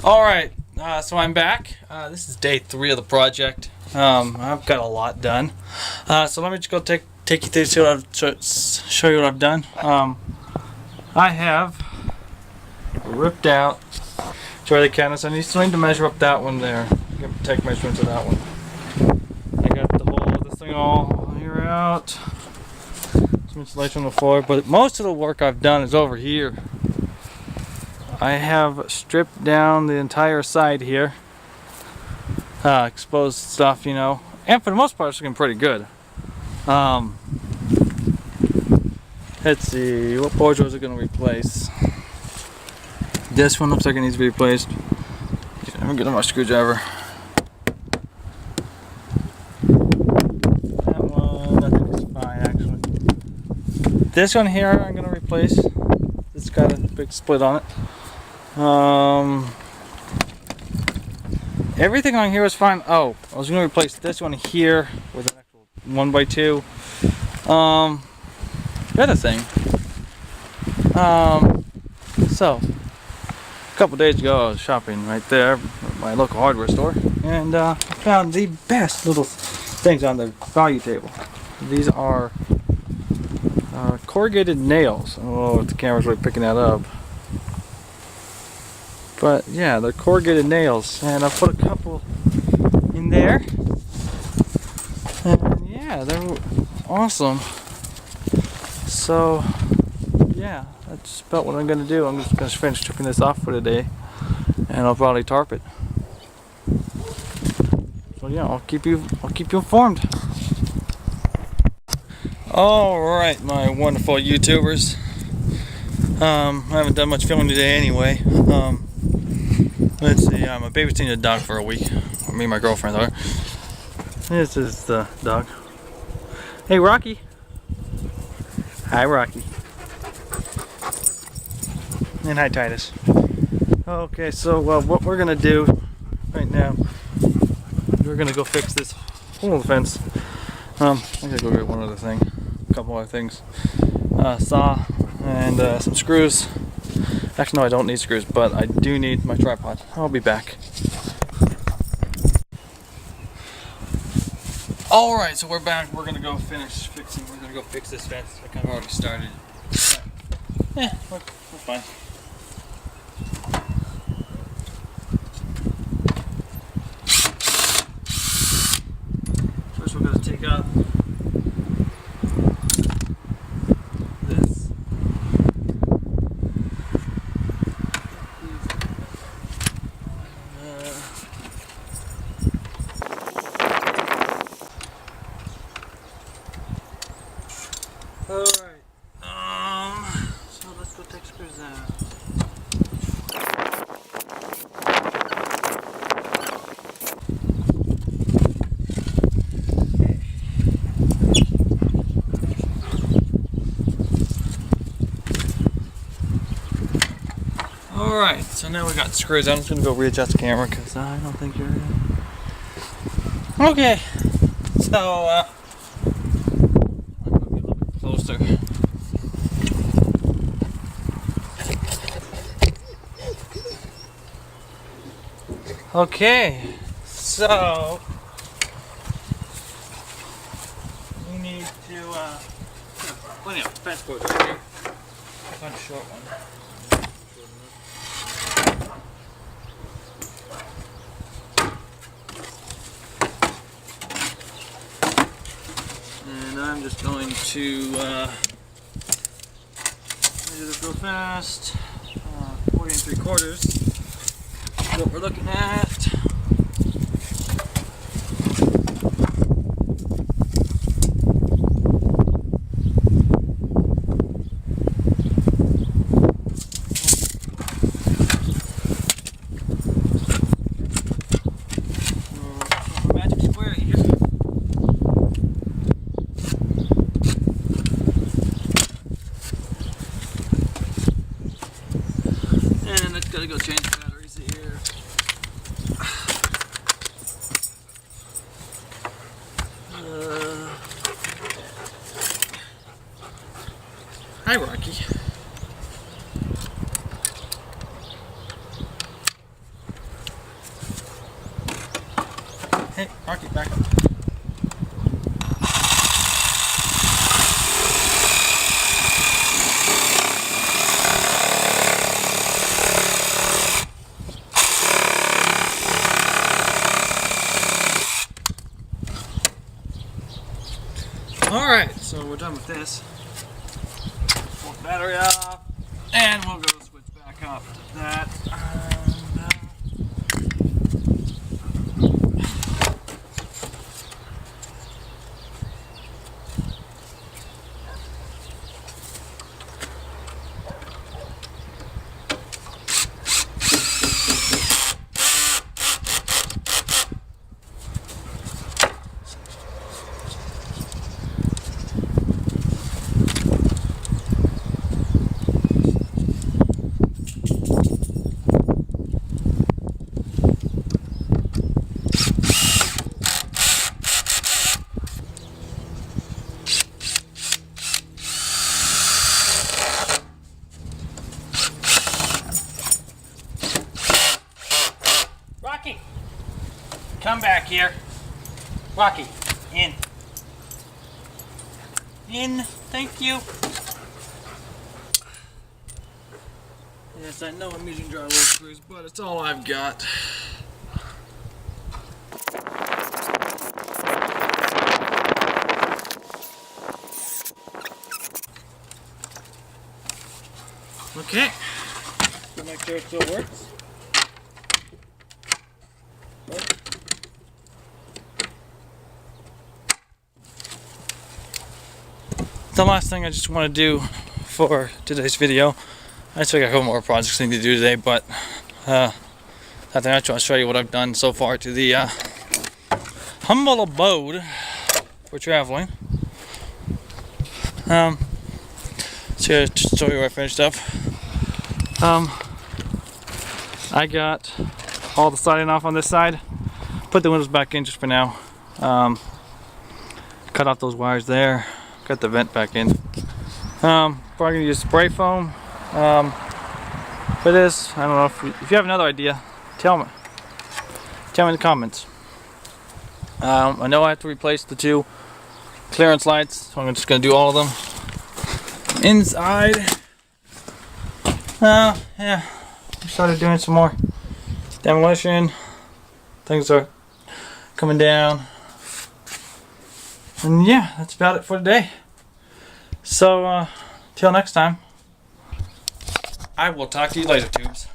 Alright, so I'm back. This is day 3 of the project. I've got a lot done. So let me just go take you through show you what I've done. I have ripped out Charlie Canis. I still need to measure up that one there. I'm going to take measurements of that one. I got the whole of this thing all here out. Some insulation on the floor, but most of the work I've done is over here. I have stripped down the entire side here, exposed stuff, you know, and for the most part it's looking pretty good. Let's see, what boards was it going to replace? This one looks like it needs to be replaced. Let me get my screwdriver. That one, I think it's fine actually. This one here I'm going to replace. It's got a big split on it. Everything on here is fine. Oh, I was going to replace this one here with an actual 1x2. The other thing. So, a couple days ago I was shopping right there at my local hardware store, and I found the best little things on the value table. These are corrugated nails. Oh, the camera's really picking that up. But yeah, they're corrugated nails, and I put a couple in there, and yeah, they're awesome. So yeah, that's about what I'm gonna do. I'm just gonna finish stripping this off for today, and I'll probably tarp it. So yeah, I'll keep you informed. All right, my wonderful YouTubers. I haven't done much filming today anyway. Let's see, I'm babysitting a dog for a week. Me and my girlfriend are. This is the dog. Hey, Rocky. Hi, Rocky. And hi, Titus. Okay, so what we're gonna do right now, we're gonna go fix this hole in the fence. I gotta go get one other thing, a couple other things. Saw and some screws. Actually, no, I don't need screws, but I do need my tripod. I'll be back. Alright, so we're back. We're gonna go finish fixing. We're gonna go fix this fence. I kind of already started. Yeah, we're fine. First, we're gonna take out this. Alright, so let's go take screws out. Alright, so now we got screws. I'm just going to go readjust the camera because I don't think you're in. Okay, so I'm going to get a little bit closer. Okay, so we need to plenty of fence boards right here. Find a short one. And I'm just going to measure this real fast. 40 3/4. What we're looking at. Magic square here. And it's gotta go change the batteries here. Hi, Rocky. this. Pull the battery off, and we'll go switch back up to that. Rocky, come back here. Rocky, in. In, thank you. Yes, I know I'm using drywall screws, but it's all I've got. Okay, so make sure it still works. The last thing I just want to do for today's video, I still got a couple more projects I need to do today, but I think I just want to show you what I've done so far to the humble abode for traveling. So yeah, just to show you where I finished up. I got all the siding off on this side, put the windows back in just for now. Cut off those wires there. Got the vent back in. Probably gonna use spray foam for this. I don't know if you have another idea, tell me. Tell me in the comments. I know I have to replace the 2 clearance lights, so I'm just gonna do all of them. Inside, yeah, we started doing some more demolition. Things are coming down. And yeah, that's about it for today. So, till next time, I will talk to you later, tubes.